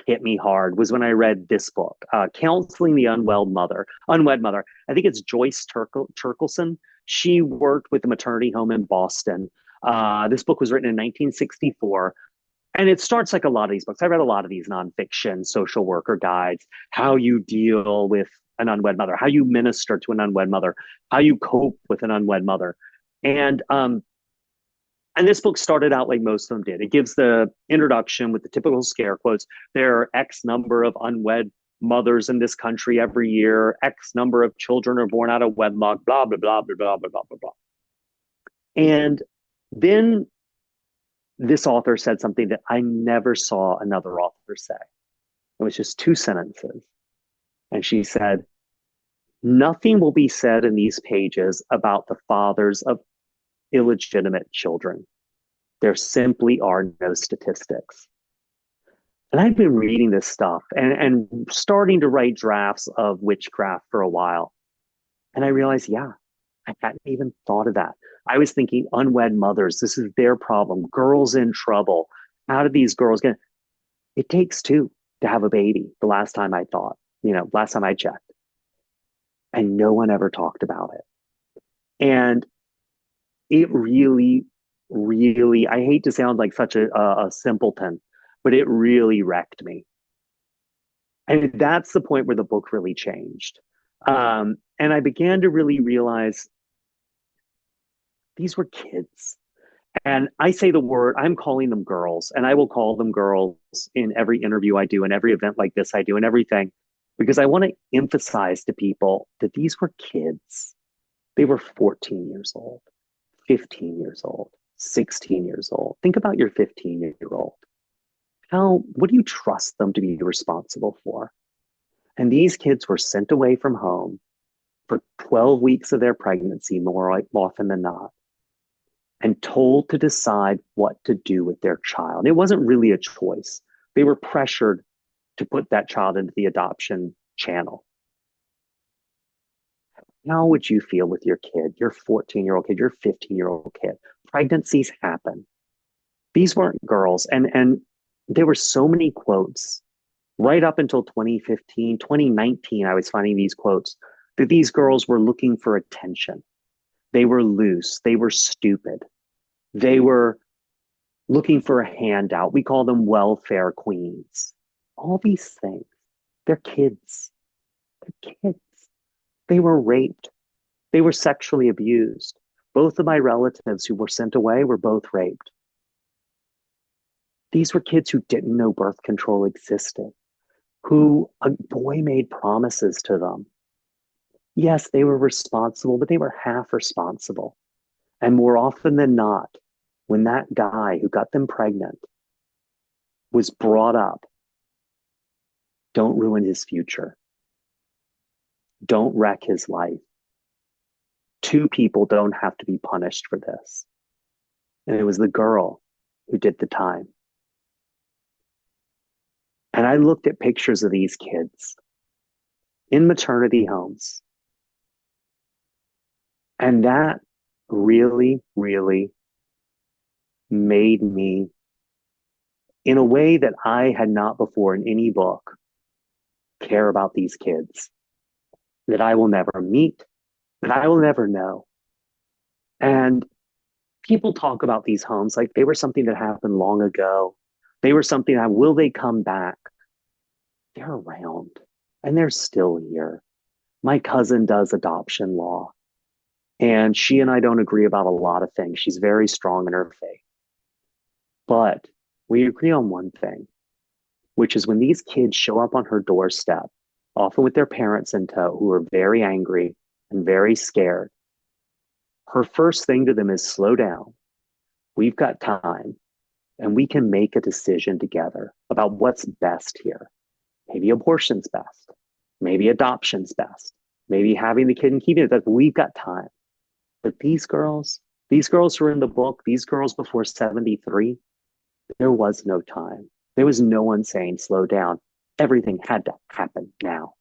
hit me hard was when I read this book, Counseling the Unwed Mother. I think it's Joyce Turkelson. She worked with the maternity home in Boston. This book was written in 1964. And it starts like a lot of these books. I read a lot of these nonfiction social worker guides, how you deal with an unwed mother, how you minister to an unwed mother, how you cope with an unwed mother. And And this book started out like most of them did. It gives the introduction with the typical scare quotes. There are X number of unwed mothers in this country every year. X number of children are born out of wedlock, blah, blah, blah, blah, blah, blah, blah, blah, blah. And then this author said something that I never saw another author say. It was just two sentences. And she said, nothing will be said in these pages about the fathers of illegitimate children. There simply are no statistics. And I've been reading this stuff and starting to write drafts of Witchcraft for a while. And I realized, yeah, I hadn't even thought of that. I was thinking unwed mothers, this is their problem. Girls in trouble. How do these girls get? It takes two to have a baby, the last time I thought, last time I checked. And no one ever talked about it. And it really, really, I hate to sound like such a simpleton, but it really wrecked me. And that's the point where the book really changed. And I began to really realize these were kids. And I say the word, I'm calling them girls, and I will call them girls in every interview I do, in every event like this I do, and everything, because I want to emphasize to people that these were kids. They were 14 years old, 15 years old, 16 years old. Think about your 15-year-old. What do you trust them to be responsible for? And these kids were sent away from home for 12 weeks of their pregnancy, more often than not, and told to decide what to do with their child. It wasn't really a choice. They were pressured to put that child into the adoption channel. How would you feel with your kid, your 14-year-old kid, your 15-year-old kid? Pregnancies happen. These weren't girls. And there were so many quotes right up until 2015, 2019, I was finding these quotes that these girls were looking for attention. They were loose. They were stupid. They were looking for a handout. We call them welfare queens. All these things. They're kids. They're kids. They were raped. They were sexually abused. Both of my relatives who were sent away were both raped. These were kids who didn't know birth control existed, who a boy made promises to them. Yes, they were responsible, but they were half responsible. And more often than not, when that guy who got them pregnant was brought up, don't ruin his future. Don't wreck his life. Two people don't have to be punished for this. And it was the girl who did the time. And I looked at pictures of these kids in maternity homes. And that really, really made me, in a way that I had not before in any book, care about these kids that I will never meet, that I will never know. And people talk about these homes like they were something that happened long ago. They were something that, will they come back? They're around and they're still here. My cousin does adoption law. And she and I don't agree about a lot of things. She's very strong in her faith. But we agree on one thing, which is when these kids show up on her doorstep, often with their parents in tow, who are very angry and very scared, her first thing to them is slow down. We've got time, and we can make a decision together about what's best here. Maybe abortion's best. Maybe adoption's best. Maybe having the kid and keeping it. But we've got time. But these girls who are in the book, these girls before 73, there was no time. There was no one saying, slow down. Everything had to happen now.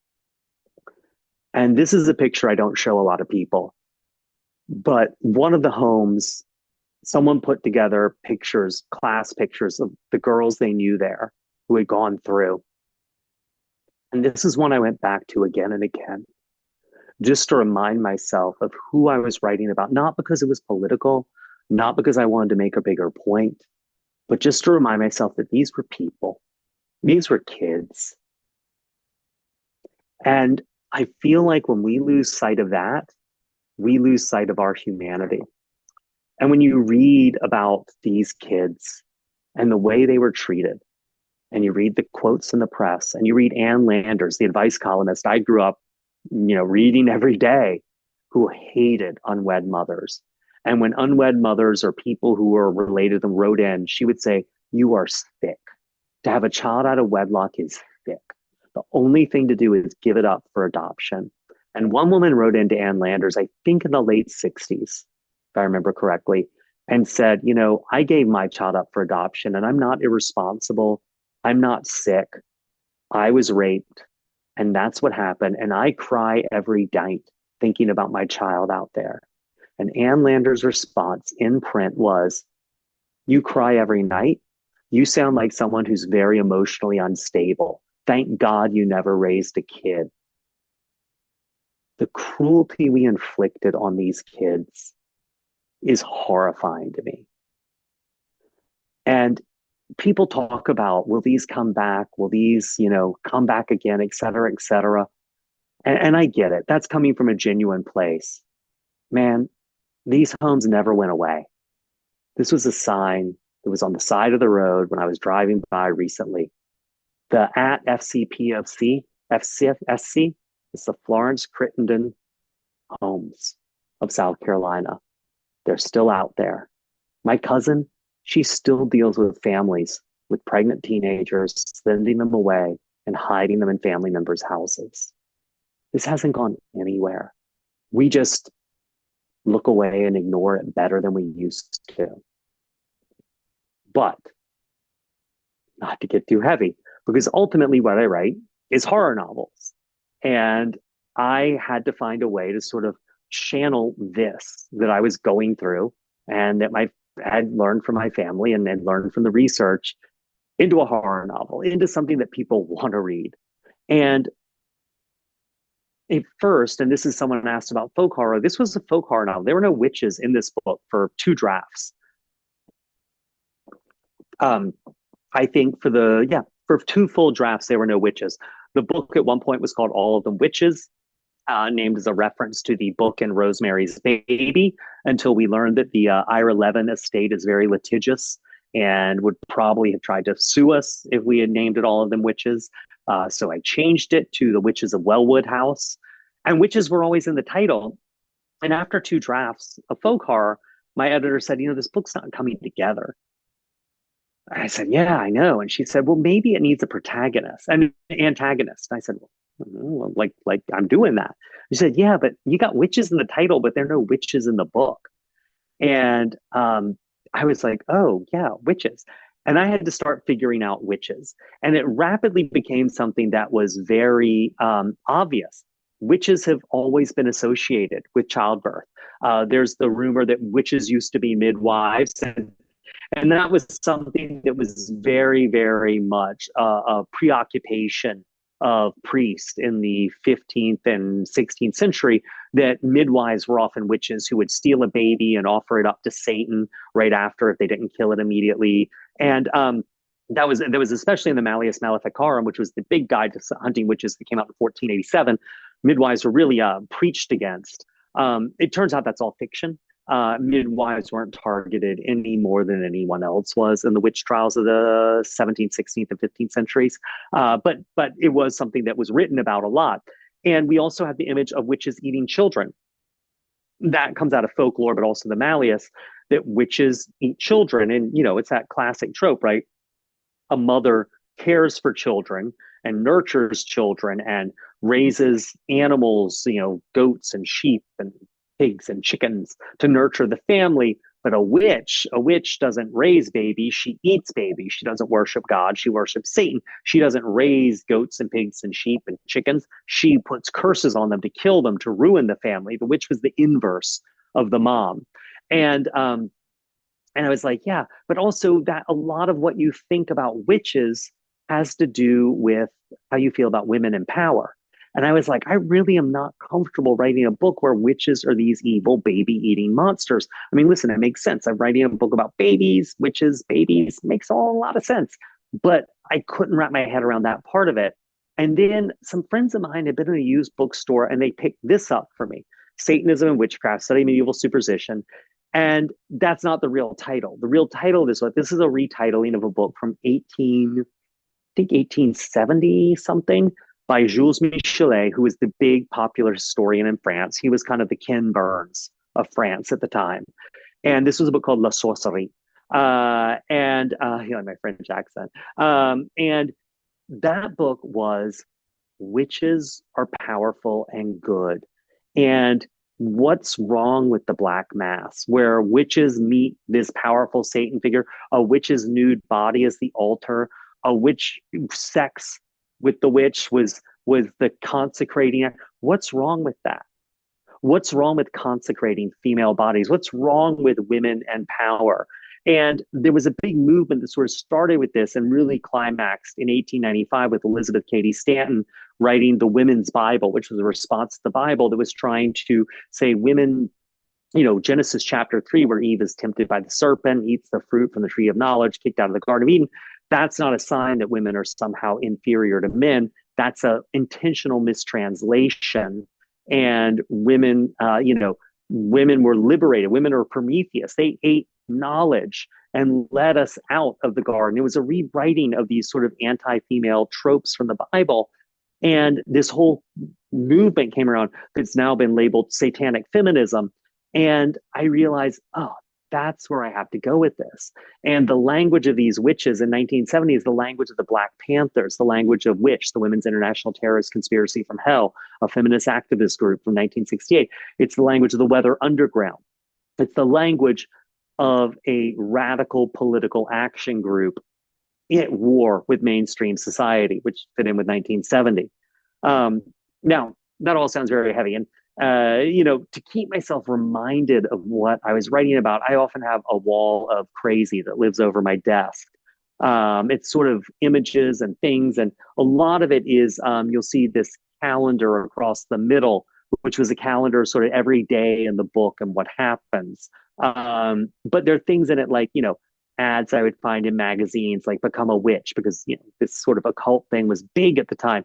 And this is a picture I don't show a lot of people. But one of the homes, someone put together pictures, class pictures of the girls they knew there who had gone through. And this is one I went back to again and again, just to remind myself of who I was writing about, not because it was political, not because I wanted to make a bigger point, but just to remind myself that these were people, these were kids. And I feel like when we lose sight of that, we lose sight of our humanity. And when you read about these kids and the way they were treated, and you read the quotes in the press, and you read Ann Landers, the advice columnist I grew up, reading every day, who hated unwed mothers. And when unwed mothers or people who were related to them wrote in, she would say, "You are sick. To have a child out of wedlock is sick. The only thing to do is give it up for adoption." And one woman wrote into Ann Landers, I think in the late 60s, if I remember correctly, and said, "I gave my child up for adoption, and I'm not irresponsible. I'm not sick. I was raped, and that's what happened. And I cry every night thinking about my child out there." And Ann Landers' response in print was, "You cry every night? You sound like someone who's very emotionally unstable. Thank God you never raised a kid." The cruelty we inflicted on these kids is horrifying to me. And people talk about, will these come back? Will these, come back again, et cetera, et cetera. And I get it. That's coming from a genuine place. Man, these homes never went away. This was a sign that was on the side of the road when I was driving by recently. The at FCPFC, FCFSC, is the Florence Crittenden Homes of South Carolina. They're still out there. My cousin, she still deals with families with pregnant teenagers, sending them away and hiding them in family members' houses. This hasn't gone anywhere. We just look away and ignore it better than we used to. But not to get too heavy, because ultimately what I write is horror novels. And I had to find a way to sort of channel this that I was going through and that I had learned from my family and then learned from the research into a horror novel, into something that people want to read. And at first, and this is someone asked about folk horror, this was a folk horror novel. There were no witches in this book for 2 drafts. I think for 2 full drafts, there were no witches. The book at one point was called All of Them Witches, named as a reference to the book in Rosemary's Baby, until we learned that the Ira Levin estate is very litigious and would probably have tried to sue us if we had named it All of Them Witches. So I changed it to The Witches of Wellwood House. And witches were always in the title. And after 2 drafts of folk horror, my editor said, this book's not coming together. And I said, "Yeah, I know." And she said, "Well, maybe it needs a protagonist and an antagonist." And I said, "Well, like I'm doing that." She said, "Yeah, but you got witches in the title, but there are no witches in the book." And I was like, "Oh, yeah, witches." And I had to start figuring out witches. And it rapidly became something that was very obvious. Witches have always been associated with childbirth. There's the rumor that witches used to be midwives, and that was something that was very, very much a preoccupation of priests in the 15th and 16th century, that midwives were often witches who would steal a baby and offer it up to Satan right after if they didn't kill it immediately. And there was especially in the Malleus Maleficarum, which was the big guide to hunting witches that came out in 1487, midwives were really preached against. It turns out that's all fiction. Midwives weren't targeted any more than anyone else was in the witch trials of the 17th, 16th, and 15th centuries. But it was something that was written about a lot. And we also have the image of witches eating children. That comes out of folklore, but also the Malleus, that witches eat children. And, it's that classic trope, right? A mother cares for children and nurtures children and raises animals, goats and sheep and pigs and chickens to nurture the family. But a witch doesn't raise babies. She eats babies. She doesn't worship God. She worships Satan. She doesn't raise goats and pigs and sheep and chickens. She puts curses on them to kill them, to ruin the family. The witch was the inverse of the mom. And I was like, yeah, but also that a lot of what you think about witches has to do with how you feel about women in power. And I was like, I really am not comfortable writing a book where witches are these evil baby-eating monsters. I mean, listen, it makes sense. I'm writing a book about babies, witches, babies. Makes a lot of sense. But I couldn't wrap my head around that part of it. And then some friends of mine had been in a used bookstore and they picked this up for me, Satanism and Witchcraft, Study Medieval Superstition. And that's not the real title. The real title of this book, this is a retitling of a book from 1870 something, by Jules Michelet, who was the big popular historian in France. He was kind of the Ken Burns of France at the time. And this was a book called La Sorcellerie. You know, my French accent. And that book was witches are powerful and good. And what's wrong with the Black Mass, where witches meet this powerful Satan figure, a witch's nude body as the altar, a witch sex with the witch was the consecrating act. What's wrong with that? What's wrong with consecrating female bodies? What's wrong with women and power? And there was a big movement that sort of started with this and really climaxed in 1895 with Elizabeth Cady Stanton writing the Women's Bible, which was a response to the Bible that was trying to say women, you know, Genesis chapter 3, where Eve is tempted by the serpent, eats the fruit from the tree of knowledge, kicked out of the Garden of Eden. That's not a sign that women are somehow inferior to men. That's an intentional mistranslation. And women, women were liberated. Women are Prometheus. They ate knowledge and led us out of the garden. It was a rewriting of these sort of anti-female tropes from the Bible. And this whole movement came around that's now been labeled satanic feminism. And I realized, oh, that's where I have to go with this. And the language of these witches in 1970 is the language of the Black Panthers, the language of Witch, the Women's International Terrorist Conspiracy from Hell, a feminist activist group from 1968. It's the language of the Weather Underground. It's the language of a radical political action group at war with mainstream society, which fit in with 1970. Now, that all sounds very heavy. And to keep myself reminded of what I was writing about, I often have a wall of crazy that lives over my desk. It's sort of images and things, and a lot of it is you'll see this calendar across the middle, which was a calendar sort of every day in the book and what happens. But there are things in it like, ads I would find in magazines like Become a Witch, because this sort of occult thing was big at the time.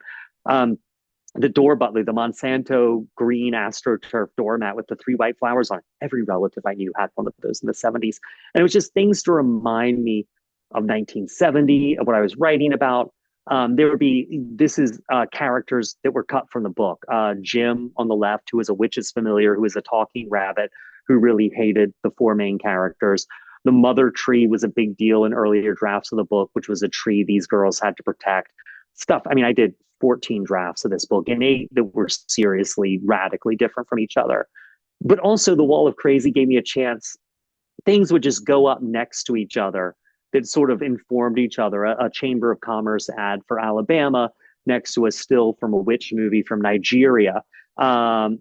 The door butler, the Monsanto green AstroTurf doormat with the 3 white flowers on it. Every relative I knew had one of those in the 70s. And it was just things to remind me of 1970, of what I was writing about. This is characters that were cut from the book. Jim on the left, who was a witch's familiar, who was a talking rabbit, who really hated the 4 main characters. The mother tree was a big deal in earlier drafts of the book, which was a tree these girls had to protect. Stuff. I mean, I did 14 drafts of this book, and 8 that were seriously, radically different from each other. But also the Wall of Crazy gave me a chance. Things would just go up next to each other that sort of informed each other. A Chamber of Commerce ad for Alabama next to a still from a witch movie from Nigeria. And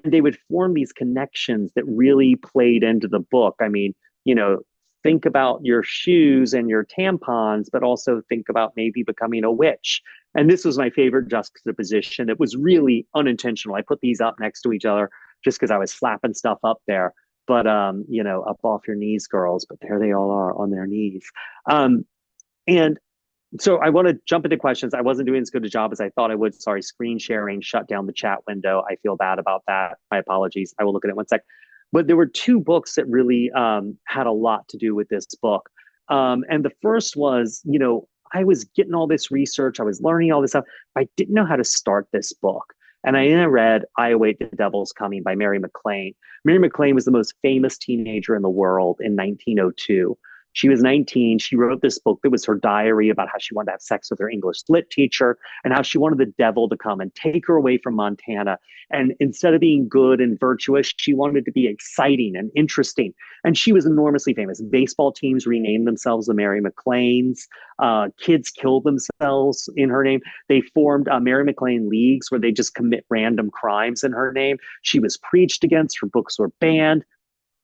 they would form these connections that really played into the book. I mean, think about your shoes and your tampons, but also think about maybe becoming a witch. And this was my favorite juxtaposition. It was really unintentional. I put these up next to each other just because I was slapping stuff up there. But, up off your knees, girls. But there they all are on their knees. And so I want to jump into questions. I wasn't doing as good a job as I thought I would. Sorry, screen sharing shut down the chat window. I feel bad about that. My apologies. I will look at it one sec. But there were 2 books that really had a lot to do with this book. And the first was, I was getting all this research. I was learning all this stuff. I didn't know how to start this book. And I read I Await the Devil's Coming by Mary MacLane. Mary MacLane was the most famous teenager in the world in 1902. She was 19. She wrote this book that was her diary about how she wanted to have sex with her English lit teacher and how she wanted the devil to come and take her away from Montana. And instead of being good and virtuous, she wanted to be exciting and interesting. And she was enormously famous. Baseball teams renamed themselves the Mary MacLanes. Kids killed themselves in her name. They formed Mary MacLane leagues where they just commit random crimes in her name. She was preached against. Her books were banned.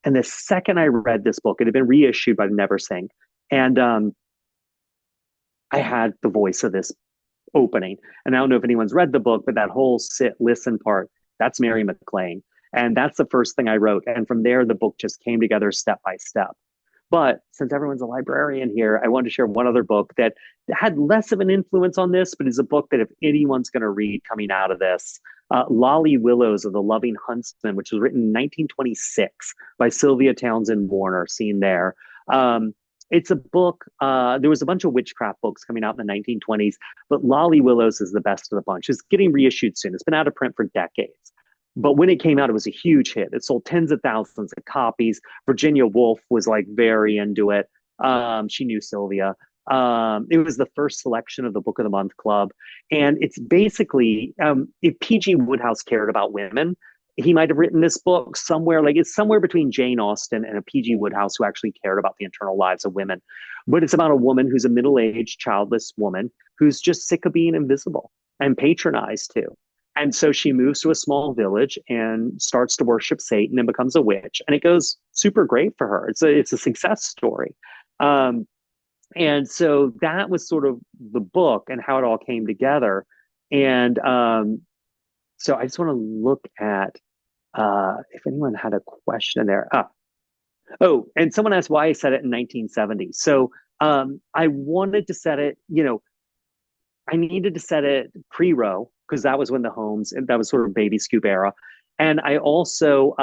And the second I read this book, it had been reissued by Never Sing. And I had the voice of this opening. And I don't know if anyone's read the book, but that whole sit, listen part, that's Mary MacLane. And that's the first thing I wrote. And from there, the book just came together step by step. But since everyone's a librarian here, I wanted to share one other book that had less of an influence on this, but is a book that if anyone's going to read coming out of this, Lolly Willows of the Loving Huntsman, which was written in 1926 by Sylvia Townsend Warner, seen there. It's a book. There was a bunch of witchcraft books coming out in the 1920s, but Lolly Willows is the best of the bunch. It's getting reissued soon. It's been out of print for decades. But when it came out, it was a huge hit. It sold tens of thousands of copies. Virginia Woolf was like very into it. She knew Sylvia. It was the first selection of the Book of the Month Club. And it's basically, if P.G. Wodehouse cared about women, he might have written this book somewhere, like it's somewhere between Jane Austen and a P.G. Wodehouse who actually cared about the internal lives of women. But it's about a woman who's a middle-aged, childless woman who's just sick of being invisible and patronized too. And so she moves to a small village and starts to worship Satan and becomes a witch. And it goes super great for her. It's a success story. And so that was sort of the book and how it all came together. And so I just want to look at if anyone had a question there. Oh, and someone asked why I set it in 1970. So I wanted to set it, I needed to set it pre-Roe because that was when the Holmes, and that was sort of baby scoop era. And I also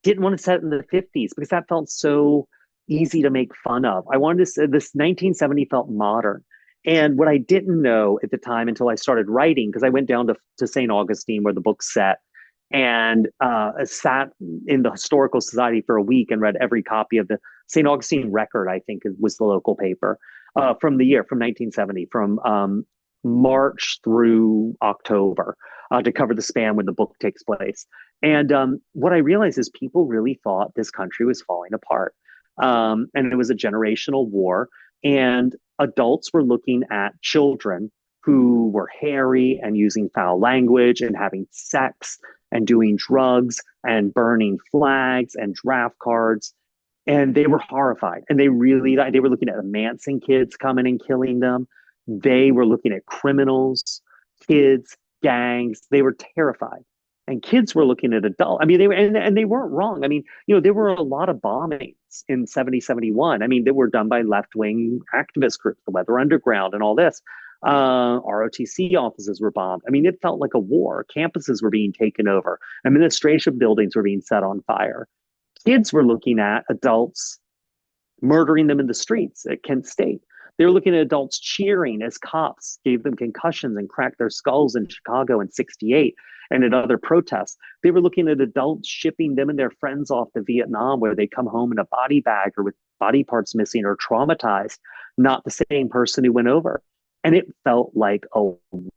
didn't want to set it in the 50s because that felt so easy to make fun of. I wanted to say this 1970 felt modern. And what I didn't know at the time until I started writing, because I went down to St. Augustine where the book's set and sat in the Historical Society for a week and read every copy of the St. Augustine Record, I think was the local paper from 1970, from March through October to cover the span when the book takes place. And what I realized is people really thought this country was falling apart. And it was a generational war. And adults were looking at children who were hairy and using foul language and having sex and doing drugs and burning flags and draft cards. And they were horrified. And they were looking at the Manson kids coming and killing them. They were looking at criminals, kids, gangs. They were terrified. And kids were looking at adults. I mean, they weren't wrong. I mean, there were a lot of bombings in 70, 71. I mean, they were done by left-wing activist groups, the Weather Underground and all this. ROTC offices were bombed. I mean, it felt like a war. Campuses were being taken over. Administration buildings were being set on fire. Kids were looking at adults murdering them in the streets at Kent State. They were looking at adults cheering as cops gave them concussions and cracked their skulls in Chicago in 68 and at other protests. They were looking at adults shipping them and their friends off to Vietnam where they come home in a body bag or with body parts missing or traumatized, not the same person who went over. And it felt like a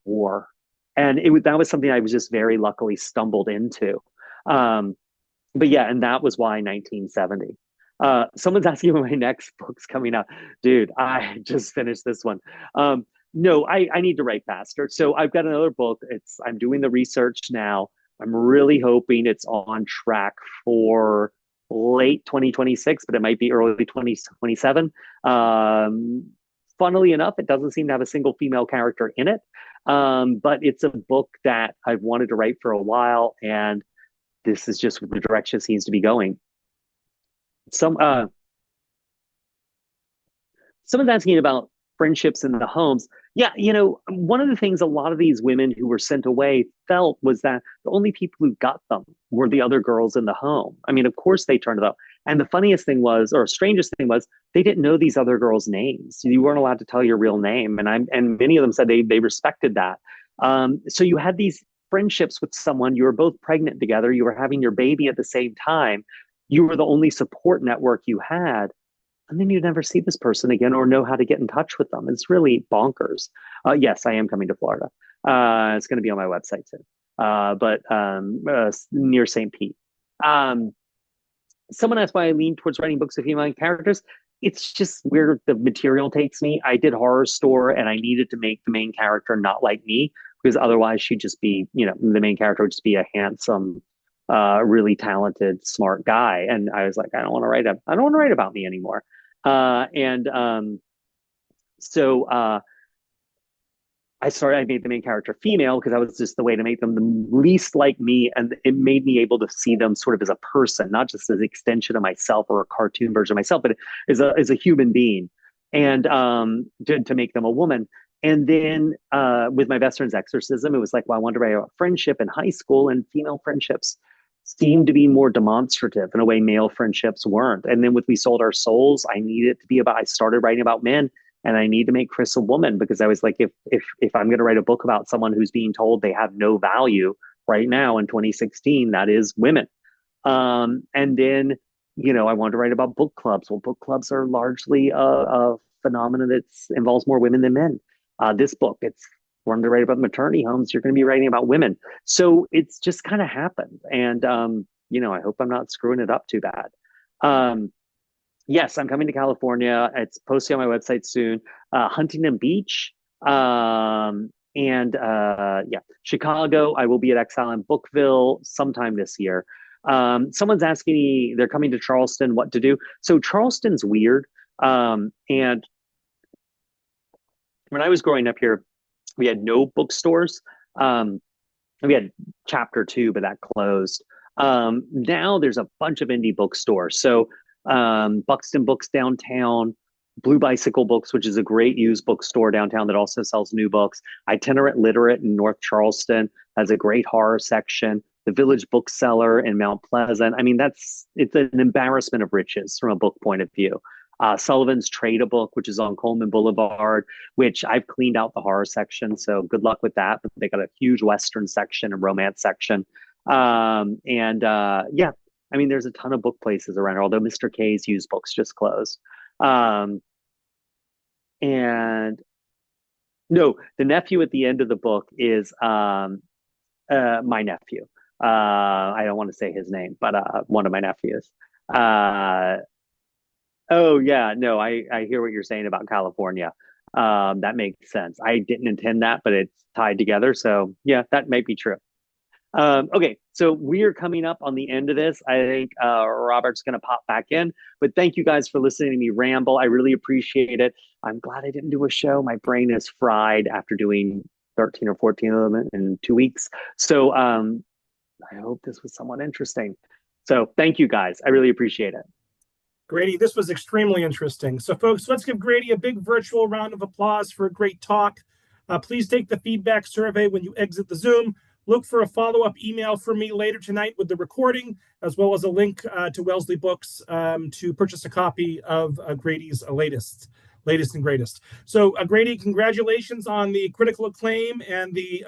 war. And that was something I was just very luckily stumbled into. But yeah, and that was why 1970. Someone's asking when my next book's coming out. Dude, I just finished this one. No, I need to write faster. So I've got another book. I'm doing the research now. I'm really hoping it's on track for late 2026, but it might be early 2027. Funnily enough, it doesn't seem to have a single female character in it. But it's a book that I've wanted to write for a while, and this is just the direction it seems to be going. Someone's asking about friendships in the homes. Yeah, one of the things a lot of these women who were sent away felt was that the only people who got them were the other girls in the home. I mean, of course they turned it up. And the funniest thing was, or strangest thing was, they didn't know these other girls' names. You weren't allowed to tell your real name. And many of them said they respected that. So you had these friendships with someone, you were both pregnant together, you were having your baby at the same time, you were the only support network you had, and then you never see this person again or know how to get in touch with them. It's really bonkers. Yes, I am coming to Florida. It's going to be on my website soon, but near St. Pete. Someone asked why I lean towards writing books of female characters. It's just where the material takes me. I did Horrorstör, and I needed to make the main character not like me, because otherwise she'd just be, the main character would just be a handsome, really talented, smart guy. And I was like, I don't want to write about me anymore. So I made the main character female because that was just the way to make them the least like me. And it made me able to see them sort of as a person, not just as an extension of myself or a cartoon version of myself, but as a human being, and to make them a woman. And then with my best friend's Exorcism, it was like, well, I wanted to write about friendship in high school, and female friendships seemed to be more demonstrative in a way male friendships weren't. And then with We Sold Our Souls, I needed it to be about, I started writing about men, and I need to make Chris a woman, because I was like, if I'm going to write a book about someone who's being told they have no value right now in 2016, that is women. And then, I wanted to write about book clubs. Well, book clubs are largely a phenomenon that involves more women than men. This book, it's wanted to write about maternity homes. You're going to be writing about women. So it's just kind of happened. And, I hope I'm not screwing it up too bad. Yes, I'm coming to California. It's posted on my website soon. Huntington Beach. Chicago. I will be at Exile in Bookville sometime this year. Someone's asking me, they're coming to Charleston, what to do. So Charleston's weird. And when I was growing up here, we had no bookstores. We had Chapter 2, but that closed. Now there's a bunch of indie bookstores. So Buxton Books downtown, Blue Bicycle Books, which is a great used bookstore downtown that also sells new books. Itinerant Literate in North Charleston has a great horror section. The Village Bookseller in Mount Pleasant. I mean, it's an embarrassment of riches from a book point of view. Sullivan's Trade a Book, which is on Coleman Boulevard, which I've cleaned out the horror section, so good luck with that. But they got a huge Western section and romance section. I mean, there's a ton of book places around here, although Mr. K's used books just closed. And no, the nephew at the end of the book is my nephew. I don't want to say his name, but one of my nephews. Oh yeah, no, I hear what you're saying about California. That makes sense. I didn't intend that, but it's tied together. So yeah, that might be true. Okay, so we are coming up on the end of this. I think Robert's going to pop back in, but thank you guys for listening to me ramble. I really appreciate it. I'm glad I didn't do a show. My brain is fried after doing 13 or 14 of them in 2 weeks. So I hope this was somewhat interesting. So thank you guys. I really appreciate it. Grady, this was extremely interesting. So folks, let's give Grady a big virtual round of applause for a great talk. Please take the feedback survey when you exit the Zoom. Look for a follow-up email from me later tonight with the recording, as well as a link to Wellesley Books to purchase a copy of Grady's latest and greatest. So Grady, congratulations on the critical acclaim and the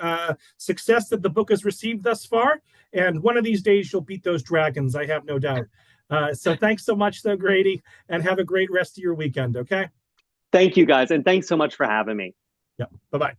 success that the book has received thus far. And one of these days you'll beat those dragons, I have no doubt. So thanks so much, though, Grady, and have a great rest of your weekend, okay? Thank you, guys, and thanks so much for having me. Yeah, bye-bye.